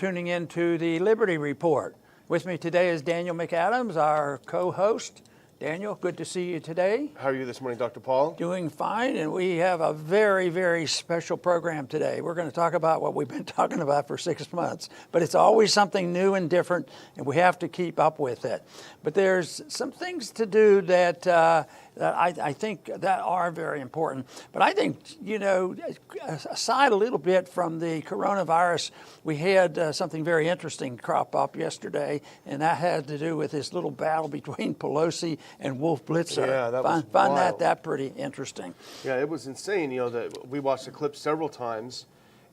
tuning into the Liberty Report. With me today is Daniel McAdams, our co-host. Daniel, good to see you today. How are you this morning, Dr. Paul? Doing fine, and we have a very, very special program today. We're going to talk about what we've been talking about for 6 months, but it's always something new and different, and we have to keep up with it. But there's some things to do that I think that are very important. But I think, aside a little bit from the coronavirus, we had something very interesting crop up yesterday, and that had to do with this little battle between Pelosi and Wolf Blitzer. Yeah, that was Find wild. that pretty interesting. Yeah, it was insane. That we watched the clip several times,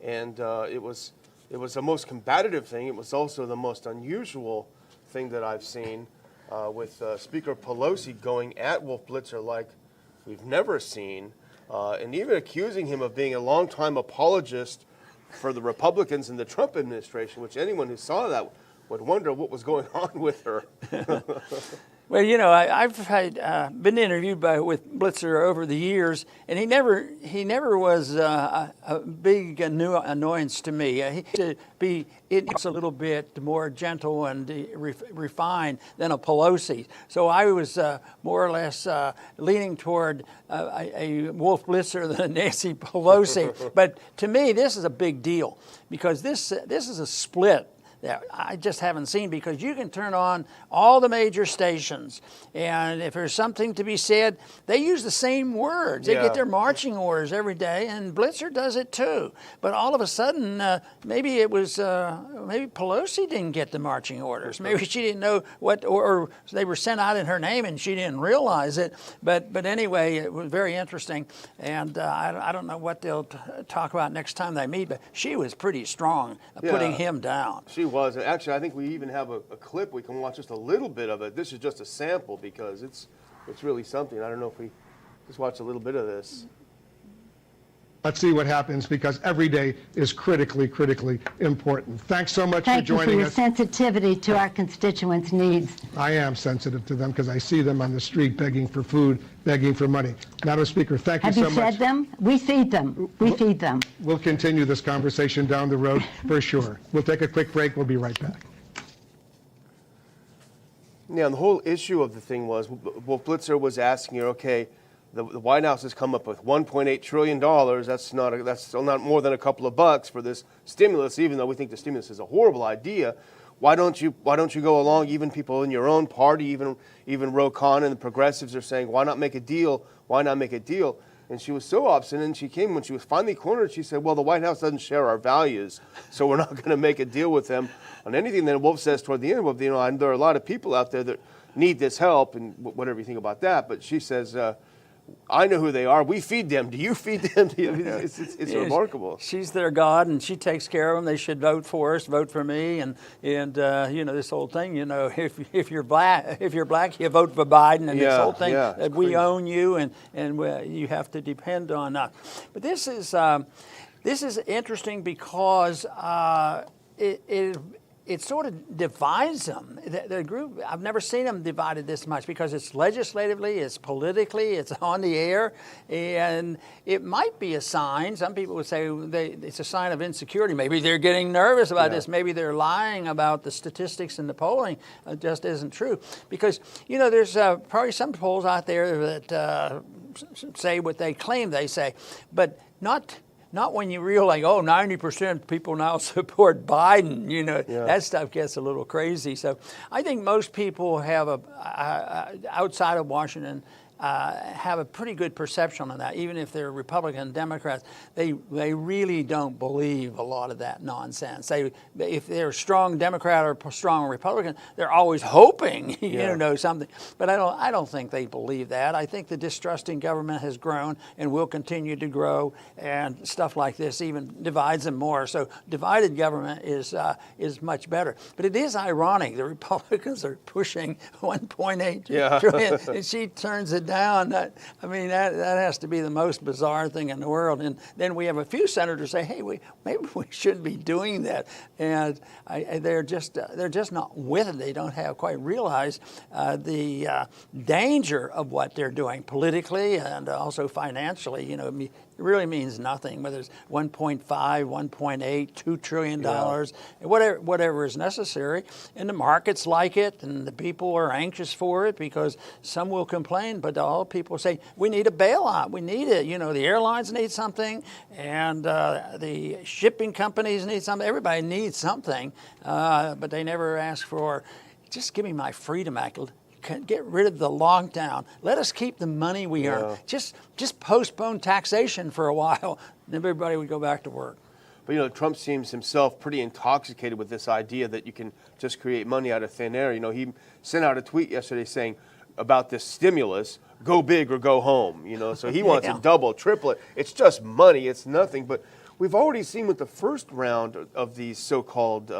and it was the most combative thing. It was also the most unusual thing that I've seen. With Speaker Pelosi going at Wolf Blitzer like we've never seen, and even accusing him of being a longtime apologist for the Republicans in the Trump administration, which anyone who saw that would wonder what was going on with her. Well, I've been interviewed with Blitzer over the years, and he never was a big annoyance to me. He had to be a little bit more gentle and refined than a Pelosi. So I was more or less leaning toward a Wolf Blitzer than a Nancy Pelosi. But to me, this is a big deal because this is a split that I just haven't seen, because you can turn on all the major stations, and if there's something to be said, they use the same words. They get their marching orders every day, and Blitzer does it too. But all of a sudden, maybe Pelosi didn't get the marching orders. Maybe she didn't know what, or they were sent out in her name and she didn't realize it. But anyway, it was very interesting, and I don't know what they'll talk about next time they meet, but she was pretty strong putting him down. She was. Actually, I think we even have a clip. We can watch just a little bit of it. This is just a sample because it's really something. I don't know if we just watch a little bit of this. Let's see what happens, because every day is critically important. Thanks so much for joining us. Thank you for your sensitivity to our constituents' needs. I am sensitive to them because I see them on the street begging for food, begging for money. Madam Speaker, thank you so much. Have you fed them? We feed them. We feed them. We'll continue this conversation down the road for sure. We'll take a quick break. We'll be right back. Yeah, and the whole issue of the thing was Wolf Blitzer was asking her, okay, the White House has come up with $1.8 trillion. That's still not more than a couple of bucks for this stimulus, even though we think the stimulus is a horrible idea. Why don't you go along? Even people in your own party, even Ro Khanna and the progressives are saying, why not make a deal? Why not make a deal? And she was so obstinate, and she came when she was finally cornered. She said, well, the White House doesn't share our values, so we're not going to make a deal with them on anything. Then Wolf says toward the end, well, there are a lot of people out there that need this help, and whatever you think about that. But she says, I know who they are. We feed them. Do you feed them? It's remarkable. She's their God, and she takes care of them. They should vote for us, vote for me, and this whole thing. If you're black, you vote for Biden, and this whole thing that we own you, and you have to depend on us. But this is interesting because it sort of divides them. The group, I've never seen them divided this much, because it's legislatively, it's politically, it's on the air, and it might be a sign. Some people would say it's a sign of insecurity. Maybe they're getting nervous about this. Maybe they're lying about the statistics and the polling. It just isn't true. Because, there's probably some polls out there that say what they claim they say, but not when you realize, 90% of people now support Biden. That stuff gets a little crazy. So I think most people have outside of Washington, have a pretty good perception on that. Even if they're Republican, Democrats, they really don't believe a lot of that nonsense. If they're a strong Democrat or strong Republican, they're always hoping something. But I don't think they believe that. I think the distrust in government has grown and will continue to grow, and stuff like this even divides them more. So divided government is much better. But it is ironic. The Republicans are pushing 1.8 trillion, and she turns it down. That has to be the most bizarre thing in the world. And then we have a few senators say, "Hey, maybe we shouldn't be doing that," and they're just not with it. They don't have quite realized the danger of what they're doing politically and also financially. It really means nothing, whether it's 1.5, 1.8, $2 trillion, whatever is necessary. And the markets like it, and the people are anxious for it because some will complain, but all people say, we need a bailout. We need it. You know, the airlines need something, and the shipping companies need something. Everybody needs something, but they never ask for, just give me my Freedom Act. Get rid of the lockdown. Let us keep the money we earn. Just postpone taxation for a while, and everybody would go back to work. But, you know, Trump seems himself pretty intoxicated with this idea that you can just create money out of thin air. You know, he sent out a tweet yesterday saying about this stimulus, go big or go home, you know. So he wants to double, triple it. It's just money. It's nothing. But we've already seen with the first round of these so-called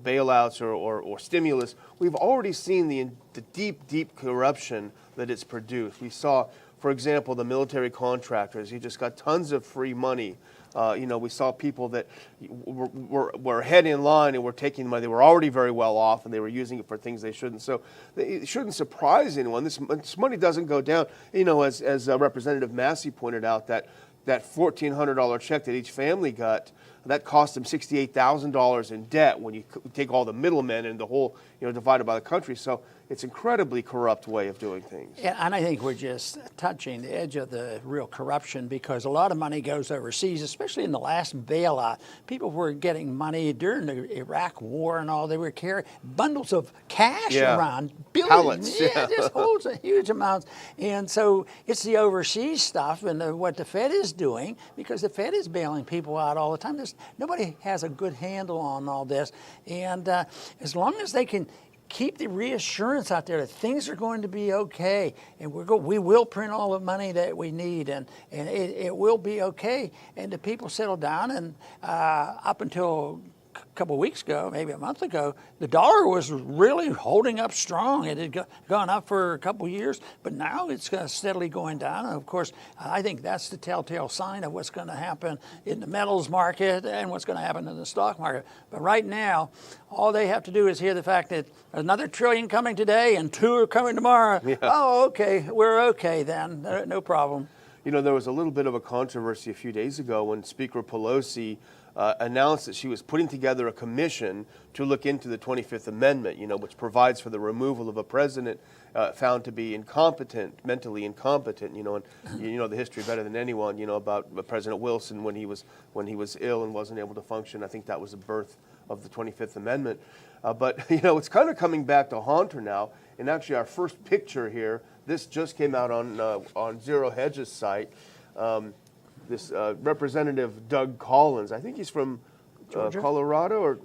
bailouts or stimulus, we've already seen the deep corruption that it's produced. We saw, for example, the military contractors. You just got tons of free money. You know, we saw people that were ahead in line and were taking money. They were already very well off, and they were using it for things they shouldn't. So it shouldn't surprise anyone. This money doesn't go down. You know, as Representative Massey pointed out, that $1,400 check that each family got, that cost them $68,000 in debt when you take all the middlemen and the whole, you know, divided by the country. So it's an incredibly corrupt way of doing things. Yeah, and I think we're just touching the edge of the real corruption because a lot of money goes overseas, especially in the last bailout. People were getting money during the Iraq War and all. They were carrying bundles of cash around, billions. Pallets, just holds huge amounts. And so it's the overseas stuff and what the Fed is doing, because the Fed is bailing people out all the time. Nobody has a good handle on all this. And as long as they can keep the reassurance out there that things are going to be okay, and we will print all the money that we need, and it will be okay. And the people settle down, and up until a couple of weeks ago, maybe a month ago, the dollar was really holding up strong. It had gone up for a couple of years, but now it's steadily going down. And of course, I think that's the telltale sign of what's going to happen in the metals market and what's going to happen in the stock market. But right now, all they have to do is hear the fact that another $1 trillion coming today and 2 are coming tomorrow. Yeah. Oh, okay, we're okay then, no problem. You know, there was a little bit of a controversy a few days ago when Speaker Pelosi announced that she was putting together a commission to look into the 25th Amendment, you know, which provides for the removal of a president found to be incompetent, mentally incompetent, you know, and you know the history better than anyone, you know, about President Wilson when he was ill and wasn't able to function. I think that was the birth of the 25th Amendment. But, you know, it's kind of coming back to haunt her now. And actually our first picture here, this just came out on Zero Hedge's site. This Representative Doug Collins, I think he's from Colorado or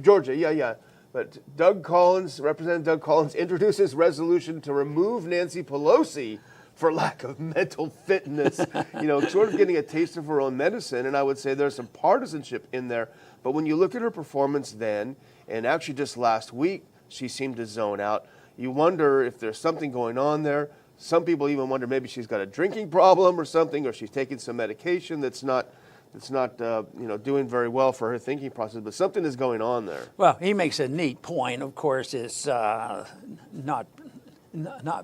Georgia, yeah. But Representative Doug Collins introduces resolution to remove Nancy Pelosi for lack of mental fitness, you know, sort of getting a taste of her own medicine. And I would say there's some partisanship in there. But when you look at her performance then, and actually just last week, she seemed to zone out. You wonder if there's something going on there. Some people even wonder maybe she's got a drinking problem or something, or she's taking some medication that's not you know, doing very well for her thinking process. But something is going on there. Well, he makes a neat point. Of course, it's not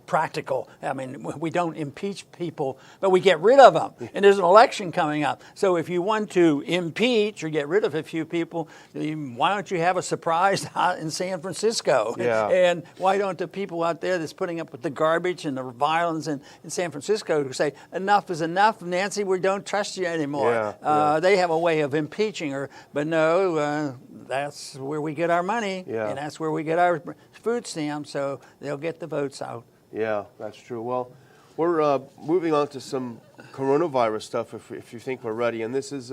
practical. I mean, we don't impeach people, but we get rid of them. And there's an election coming up. So if you want to impeach or get rid of a few people, why don't you have a surprise out in San Francisco? Yeah. And why don't the people out there that's putting up with the garbage and the violence in San Francisco say, enough is enough, Nancy, we don't trust you anymore. They have a way of impeaching her, but no, that's where we get our money, and that's where we get our food stamps, so they'll get the votes out. Yeah, that's true. Well, we're moving on to some coronavirus stuff if you think we're ready. And this is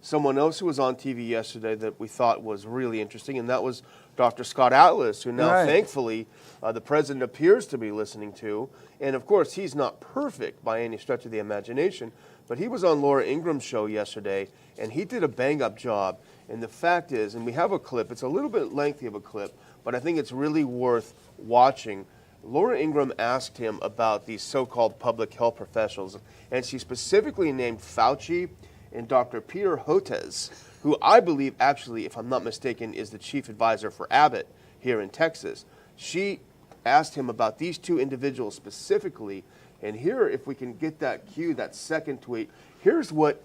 someone else who was on TV yesterday that we thought was really interesting, and that was Dr. Scott Atlas, who now thankfully the president appears to be listening to. And of course, he's not perfect by any stretch of the imagination, but he was on Laura Ingram's show yesterday, and he did a bang-up job. And the fact is, and we have a clip, it's a little bit lengthy of a clip, but I think it's really worth watching. Laura Ingram asked him about these so-called public health professionals, and she specifically named Fauci and Dr. Peter Hotez, who I believe actually, if I'm not mistaken, is the chief advisor for Abbott here in Texas. She asked him about these two individuals specifically, and here, if we can get that cue, that second tweet, Here's what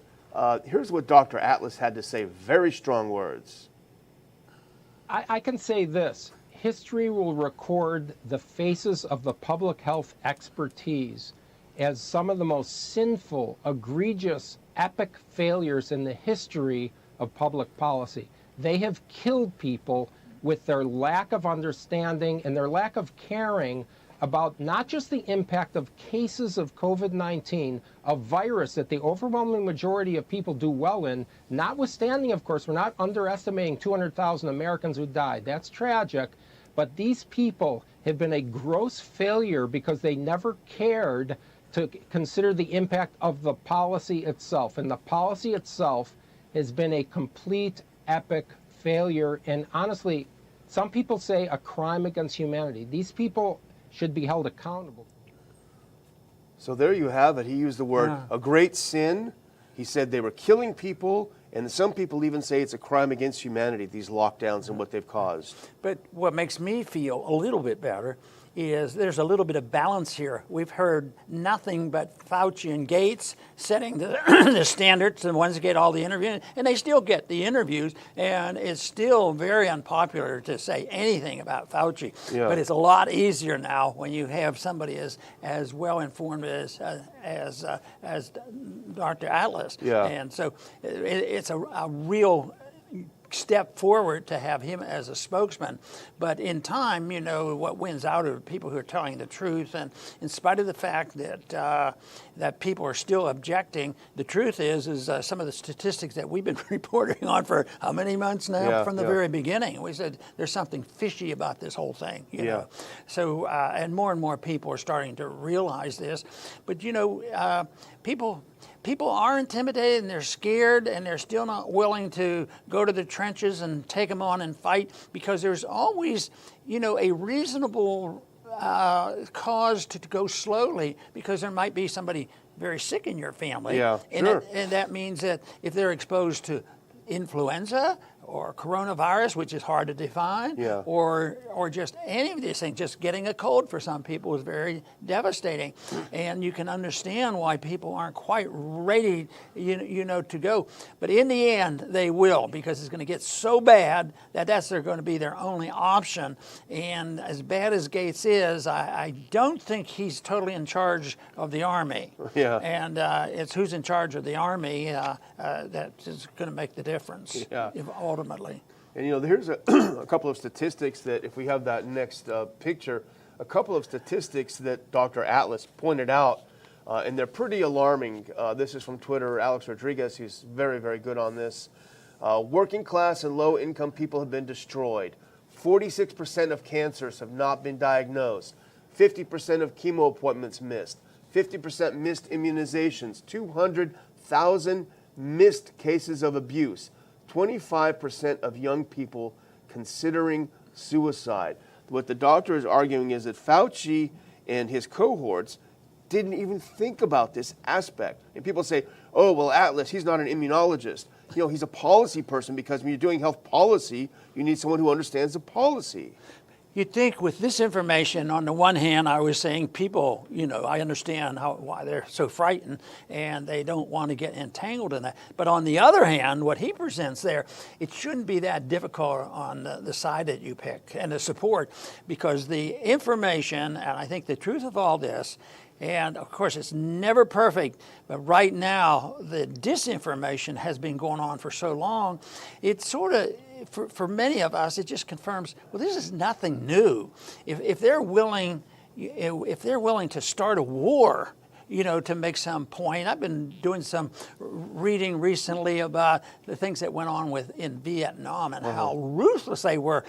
Dr. Atlas had to say. Very strong words. I can say this. History will record the faces of the public health expertise as some of the most sinful, egregious, epic failures in the history of public policy. They have killed people with their lack of understanding and their lack of caring about not just the impact of cases of COVID-19, a virus that the overwhelming majority of people do well in, notwithstanding, of course, we're not underestimating 200,000 Americans who died. That's tragic. But these people have been a gross failure because they never cared to consider the impact of the policy itself. And the policy itself has been a complete epic failure. And honestly, some people say a crime against humanity. These people should be held accountable. So there you have it. He used the word a great sin. He said they were killing people, and some people even say it's a crime against humanity, these lockdowns and what they've caused. But what makes me feel a little bit better is there's a little bit of balance here. We've heard nothing but Fauci and Gates setting the standards, the ones that get all the interviews, and they still get the interviews, and it's still very unpopular to say anything about Fauci. Yeah. But it's a lot easier now when you have somebody as well informed as Dr. Atlas. Yeah. And so it's a real step forward to have him as a spokesman. But in time, you know, what wins out are people who are telling the truth. And in spite of the fact that that people are still objecting, the truth is some of the statistics that we've been reporting on for how many months now? Yeah, From the very beginning. We said there's something fishy about this whole thing, you know. So, and more people are starting to realize this. But, you know, people are intimidated and they're scared and they're still not willing to go to the trenches and take them on and fight, because there's always, you know, a reasonable cause to go slowly, because there might be somebody very sick in your family. Yeah, and, sure. and that means that if they're exposed to influenza or coronavirus, which is hard to define, Yeah. or just any of these things, just getting a cold for some people is very devastating. And you can understand why people aren't quite ready, you know, to go. But in the end, they will, because it's going to get so bad that that's going to be their only option. And as bad as Gates is, I don't think he's totally in charge of the Army. Yeah. And it's who's in charge of the Army that is going to make the difference. Yeah. Ultimately. And you know, here's a couple of statistics that, if we have that next picture, a couple of statistics that Dr. Atlas pointed out, and they're pretty alarming. This is from Twitter, Alex Rodriguez, who's very, very good on this. Working class and low income people have been destroyed. 46% of cancers have not been diagnosed. 50% of chemo appointments missed. 50% missed immunizations. 200,000 missed cases of abuse. 25% of young people considering suicide. What the doctor is arguing is that Fauci and his cohorts didn't even think about this aspect. And people say, oh, well, Atlas, he's not an immunologist. You know, he's a policy person, because when you're doing health policy, you need someone who understands the policy. You'd think with this information, on the one hand, I was saying people, you know, I understand why they're so frightened and they don't want to get entangled in that. But on the other hand, what he presents there, it shouldn't be that difficult on the side that you pick and the support, because the information, and I think the truth of all this, and of course it's never perfect, but right now the disinformation has been going on for so long, it's sort of, for many of us, it just confirms, well, this is nothing new. If they're willing to start a war, you know, to make some point. I've been doing some reading recently about the things that went on in Vietnam and how ruthless they were.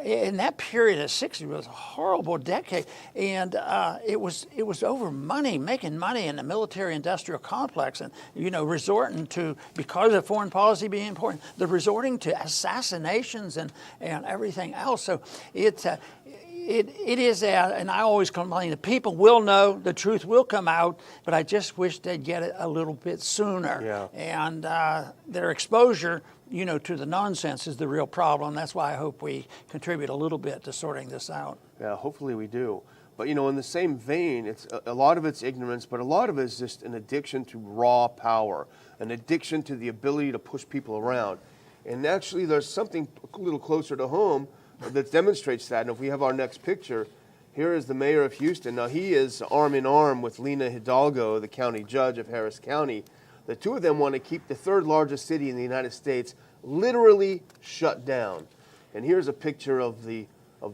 In that period of '60s was a horrible decade, and it was over money, making money in the military-industrial complex, and you know, resorting to, because of foreign policy being important, they're resorting to assassinations and everything else. So it is, and I always complain, the people will know, the truth will come out, but I just wish they'd get it a little bit sooner. Yeah. And their exposure, you know, to the nonsense is the real problem. That's why I hope we contribute a little bit to sorting this out. Yeah, hopefully we do. But, in the same vein, it's a lot of it's ignorance, but a lot of it is just an addiction to raw power, an addiction to the ability to push people around. And actually, there's something a little closer to home that demonstrates that. And if we have our next picture, here is the mayor of Houston. Now, he is arm in arm with Lena Hidalgo, the county judge of Harris County. The two of them want to keep the third largest city in the United States literally shut down. And here's a picture of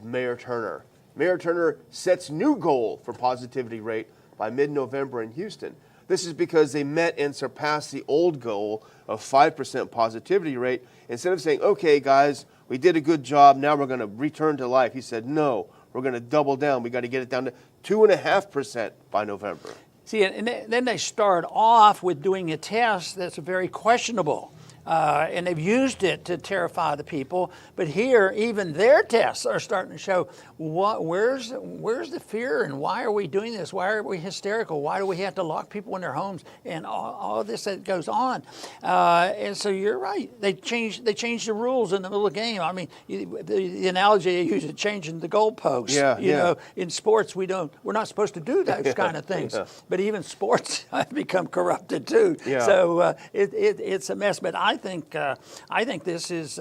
Mayor Turner. Mayor Turner sets new goal for positivity rate by mid-November in Houston. This is because they met and surpassed the old goal of 5% positivity rate. Instead of saying, okay, guys, we did a good job, now we're going to return to life, he said, no, we're going to double down. We got to get it down to 2.5% by November. See, and then they start off with doing a test that's very questionable. And they've used it to terrify the people. But here, even their tests are starting to show where's the fear and why are we doing this? Why are we hysterical? Why do we have to lock people in their homes and all of this that goes on? And so you're right. They changed the rules in the middle of the game. I mean, the analogy they use is changing the goalposts. You know, in sports we're not supposed to do those kind of things. But even sports have become corrupted too. So it's a mess. But I think this is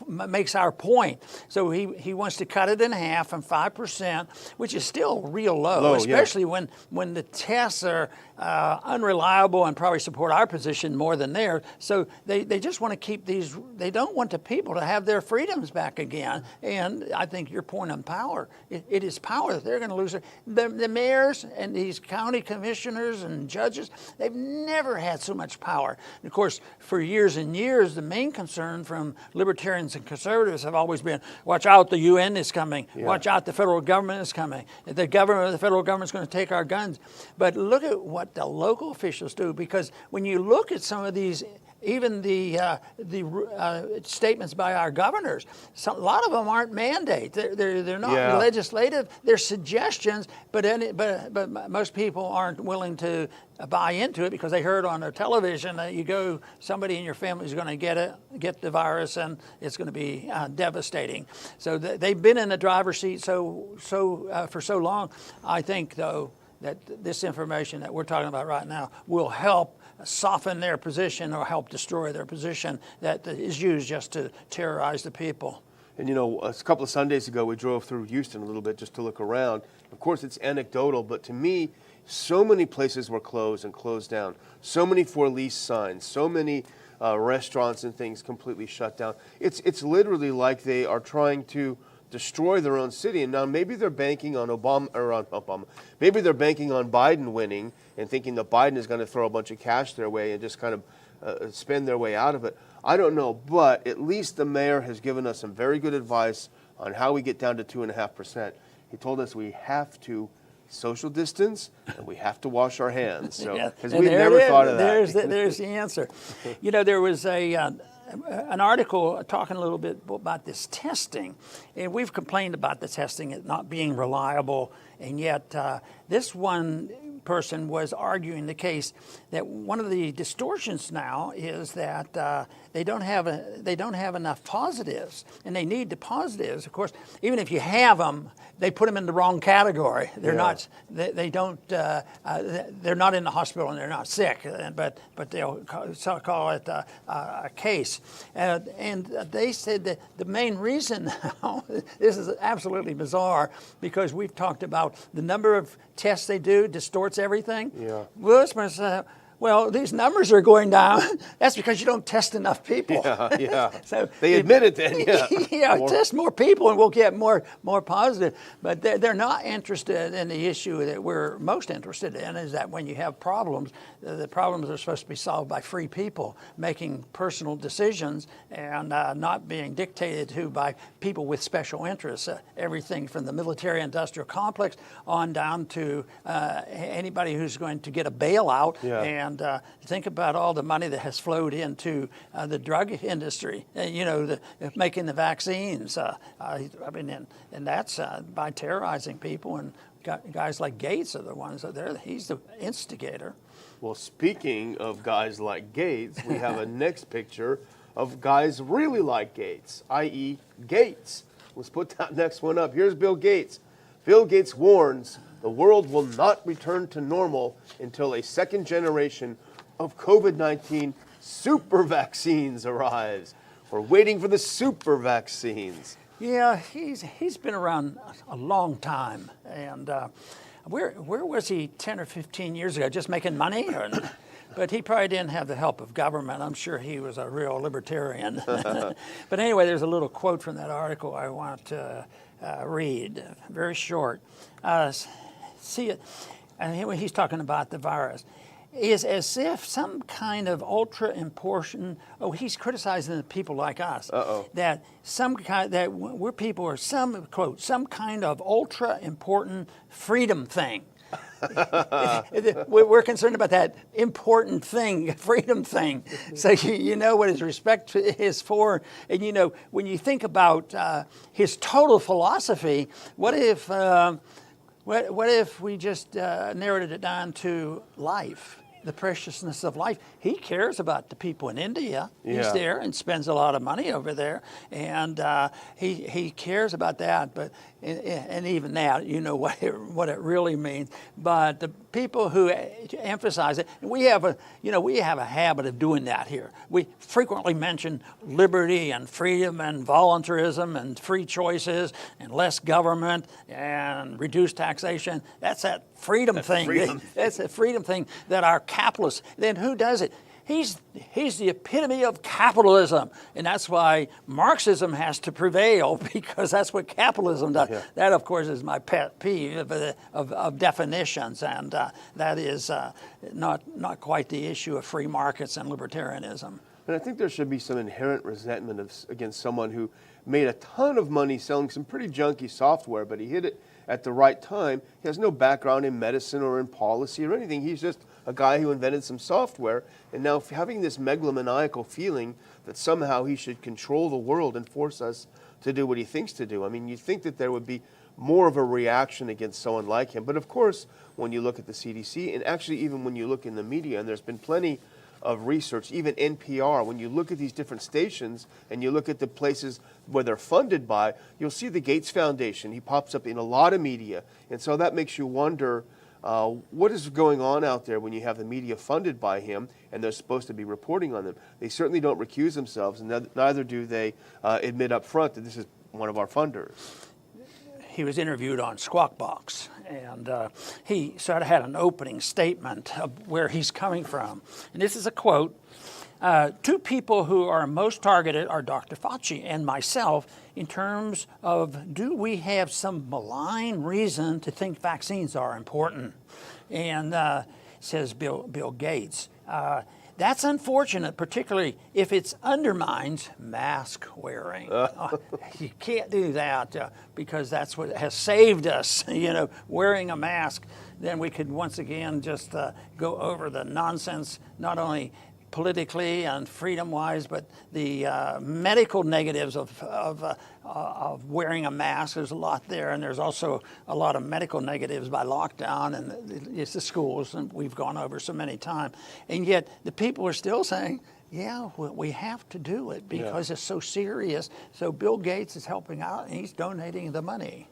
makes our point. So he wants to cut it in half from 5%, which is still real low, especially when the tests are unreliable and probably support our position more than theirs. So they just want to keep these. They don't want the people to have their freedoms back again. And I think your point on power, it is power that they're going to lose. The mayors and these county commissioners and judges, they've never had so much power. And of course, for years and years, the main concern from libertarians and conservatives have always been, watch out, the UN is coming. Watch out, the federal government is coming. The federal government is going to take our guns. But look at what the local officials do, because when you look at some of these, even the statements by our governors, a lot of them aren't mandates. They're not legislative. They're suggestions, but most people aren't willing to buy into it because they heard on their television that somebody in your family is going to get the virus and it's going to be devastating. So they've been in the driver's seat for so long. I think though that this information that we're talking about right now will help soften their position or help destroy their position that is used just to terrorize the people. And a couple of Sundays ago, we drove through Houston a little bit just to look around. Of course, it's anecdotal, but to me, so many places were closed and closed down. So many for lease signs, so many restaurants and things completely shut down. It's literally like they are trying to destroy their own city. And now maybe they're banking on maybe they're banking on Biden winning and thinking that Biden is going to throw a bunch of cash their way and just kind of spend their way out of it. I don't know, but at least the mayor has given us some very good advice on how we get down to 2.5%. He told us we have to social distance and we have to wash our hands. So, because we never thought of that. There's the answer. There was an article talking a little bit about this testing, and we've complained about the testing it not being reliable, and yet this one person was arguing the case that one of the distortions now is that they don't have enough positives, and they need the positives. Of course, even if you have them, they put them in the wrong category. They're not. They don't. They're not in the hospital and they're not sick, but they'll call it a case. And they said that the main reason now, this is absolutely bizarre, because we've talked about the number of tests they do distorts everything. Well, these numbers are going down. That's because you don't test enough people. So they admit it then. Test more people and we'll get more positive. But they're not interested in the issue that we're most interested in, is that when you have problems, the problems are supposed to be solved by free people making personal decisions and not being dictated to by people with special interests. Everything from the military-industrial complex on down to anybody who's going to get a bailout. And think about all the money that has flowed into the drug industry, making the vaccines. And that's by terrorizing people. And guys like Gates are the ones that he's the instigator. Well, speaking of guys like Gates, we have a next picture of guys really like Gates, i.e. Gates. Let's put that next one up. Here's Bill Gates. Bill Gates warns the world will not return to normal until a second generation of COVID-19 super vaccines arrives. We're waiting for the super vaccines. Yeah, he's been around a long time, and where was he 10 or 15 years ago? Just making money? But he probably didn't have the help of government. I'm sure he was a real libertarian. But anyway, there's a little quote from that article I want to read, very short. See it, and he's talking about the virus. Is as if some kind of ultra important. Oh, he's criticizing the people like us. That some kind that we're people are some quote some kind of ultra important freedom thing. We're concerned about that important thing, freedom thing. So you know what his respect is for, and you know when you think about his total philosophy. What if we just narrowed it down to life? The preciousness of life. He cares about the people in India. He's there and spends a lot of money over there, and he cares about that. But and even that, you know what it really means. But the people who emphasize it, we have a habit of doing that here. We frequently mention liberty and freedom and voluntarism and free choices and less government and reduced taxation. That's that freedom thing. That's a freedom thing that our capitalists. Then who does it? He's the epitome of capitalism, and that's why Marxism has to prevail, because that's what capitalism does. That, of course, is my pet peeve of definitions, and that is not quite the issue of free markets and libertarianism. And I think there should be some inherent resentment against someone who made a ton of money selling some pretty junky software, but he hit it at the right time. He has no background in medicine or in policy or anything. He's just a guy who invented some software, and now having this megalomaniacal feeling that somehow he should control the world and force us to do what he thinks to do. I mean, you'd think that there would be more of a reaction against someone like him. But of course, when you look at the CDC, and actually even when you look in the media, and there's been plenty of research, even NPR, when you look at these different stations and you look at the places where they're funded by, you'll see the Gates Foundation. He pops up in a lot of media. And so that makes you wonder, what is going on out there when you have the media funded by him and they're supposed to be reporting on them? They certainly don't recuse themselves, and neither do they admit up front that this is one of our funders. He was interviewed on Squawk Box, and he sort of had an opening statement of where he's coming from. And this is a quote. Two people who are most targeted are Dr. Fauci and myself in terms of, do we have some malign reason to think vaccines are important? And says Bill Gates. That's unfortunate, particularly if it undermines mask wearing. You can't do that because that's what has saved us, wearing a mask. Then we could once again just go over the nonsense, not only politically and freedom-wise, but the medical negatives of wearing a mask. There's a lot there, and there's also a lot of medical negatives by lockdown, and it's the schools, and we've gone over so many times. And yet the people are still saying, yeah, we have to do it because it's so serious. So Bill Gates is helping out, and he's donating the money.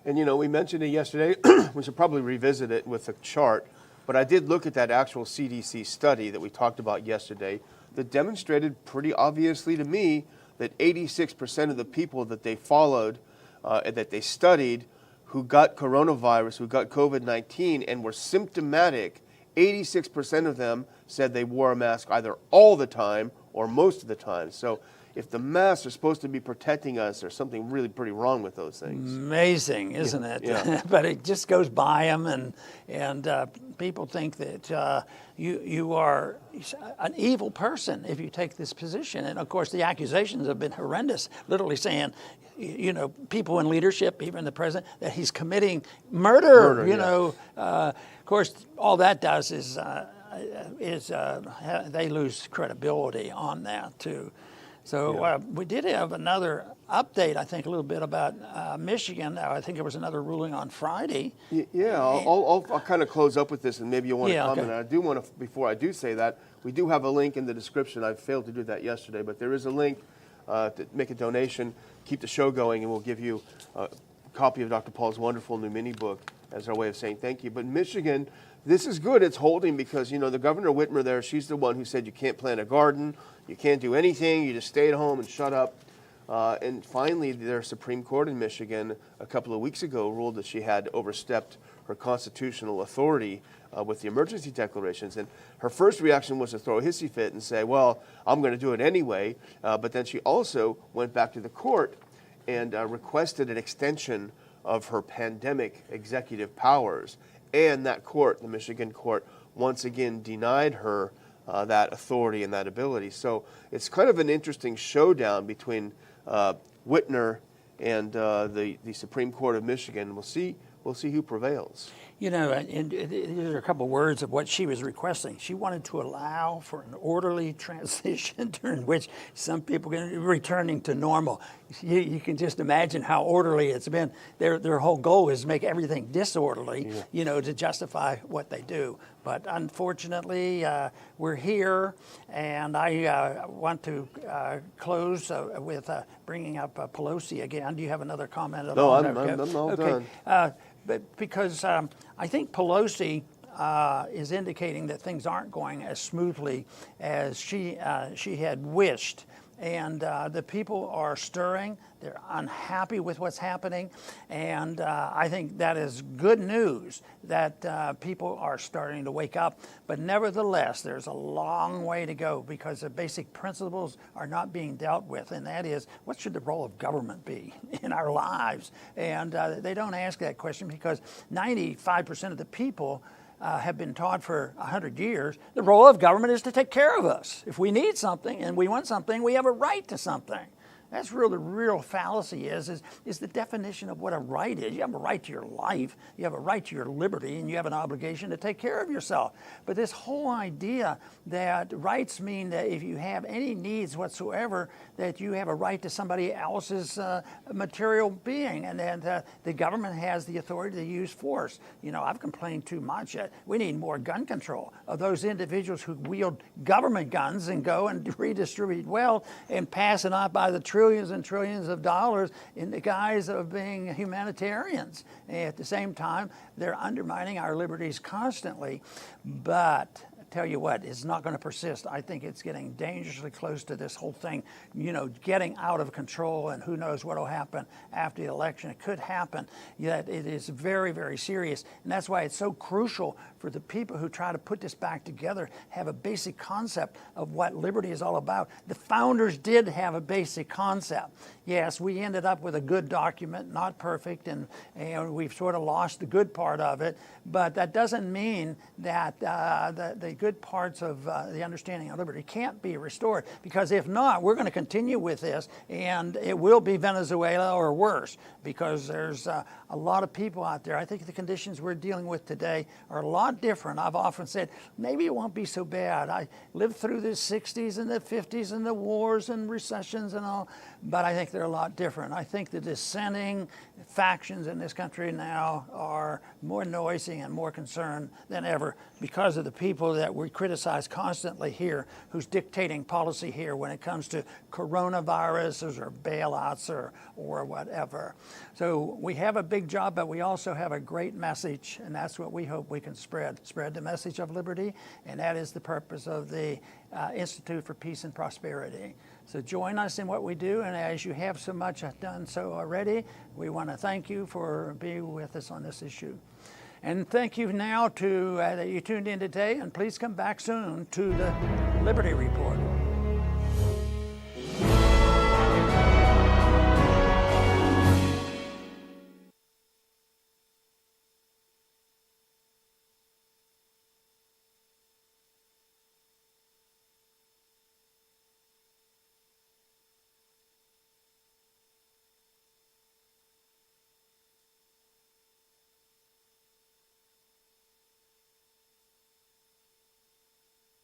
And we mentioned it yesterday. We should probably revisit it with a chart. But I did look at that actual CDC study that we talked about yesterday that demonstrated pretty obviously to me that 86% of the people that they followed, that they studied, who got coronavirus, who got COVID-19 and were symptomatic, 86% of them said they wore a mask either all the time or most of the time. So if the masks are supposed to be protecting us, there's something really pretty wrong with those things. Amazing, isn't it? Yeah. But it just goes by them, and people think that you are an evil person if you take this position. And of course, the accusations have been horrendous, literally saying, people in leadership, even the president, that he's committing murder. Of course, all that does is they lose credibility on that too. So we did have another update, I think, a little bit about Michigan. I think there was another ruling on Friday. Yeah, I'll kind of close up with this, and maybe you'll want to comment. Okay. I do want to, before I do say that, we do have a link in the description. I failed to do that yesterday, but there is a link to make a donation, keep the show going, and we'll give you copy of Dr. Paul's wonderful new mini book as our way of saying thank you. But Michigan, this is good. It's holding because, you know, the Governor Whitmer there, she's the one who said you can't plant a garden, you can't do anything, you just stay at home and shut up. And finally, their Supreme Court in Michigan a couple of weeks ago ruled that she had overstepped her constitutional authority with the emergency declarations. And her first reaction was to throw a hissy fit and say, well, I'm going to do it anyway. But then she also went back to the court and requested an extension of her pandemic executive powers. And that court, the Michigan court, once again denied her that authority and that ability. So it's kind of an interesting showdown between Whitmer and the Supreme Court of Michigan. We'll see who prevails. You know, and these are a couple of words of what she was requesting. She wanted to allow for an orderly transition during which some people are returning to normal. You can just imagine how orderly it's been. Their whole goal is to make everything disorderly, you know, to justify what they do. But unfortunately, we're here, and I want to close with bringing up Pelosi again. Do you have another comment? No, I'm all done. But because I think Pelosi is indicating that things aren't going as smoothly as she had wished. And the people are stirring. They're unhappy with what's happening. And I think that is good news that people are starting to wake up. But nevertheless, there's a long way to go because the basic principles are not being dealt with. And that is, what should the role of government be in our lives? And they don't ask that question because 95% of the people have been taught for 100 years, the role of government is to take care of us. If we need something and we want something, we have a right to something. That's the real fallacy is the definition of what a right is. You have a right to your life, you have a right to your liberty, and you have an obligation to take care of yourself. But this whole idea that rights mean that if you have any needs whatsoever, that you have a right to somebody else's material being, and that the government has the authority to use force. You know, I've complained too much. We need more gun control of those individuals who wield government guns and go and redistribute wealth and pass it on by the trillions and trillions of dollars in the guise of being humanitarians. And at the same time, they're undermining our liberties constantly. But tell you what, it's not going to persist. I think it's getting dangerously close to this whole thing, you know, getting out of control, and who knows what will happen after the election. It could happen. Yet it is very, very serious. And that's why it's so crucial for the people who try to put this back together, have a basic concept of what liberty is all about. The founders did have a basic concept. Yes, we ended up with a good document, not perfect, and we've sort of lost the good part of it, but that doesn't mean that the good parts of the understanding of liberty can't be restored, because if not, we're going to continue with this, and it will be Venezuela or worse, because there's a lot of people out there. I think the conditions we're dealing with today are a lot different. I've often said, maybe it won't be so bad. I lived through the 60s and the 50s and the wars and recessions and all, but I think they're a lot different. I think the dissenting factions in this country now are more noisy and more concerned than ever because of the people that we criticize constantly here, who's dictating policy here when it comes to coronaviruses or bailouts or whatever. So we have a big job, but we also have a great message, and that's what we hope we can spread the message of liberty, and that is the purpose of the Institute for Peace and Prosperity. So join us in what we do, and as you have so much done so already, we want to thank you for being with us on this issue. And thank you now that you tuned in today, and please come back soon to the Liberty Report.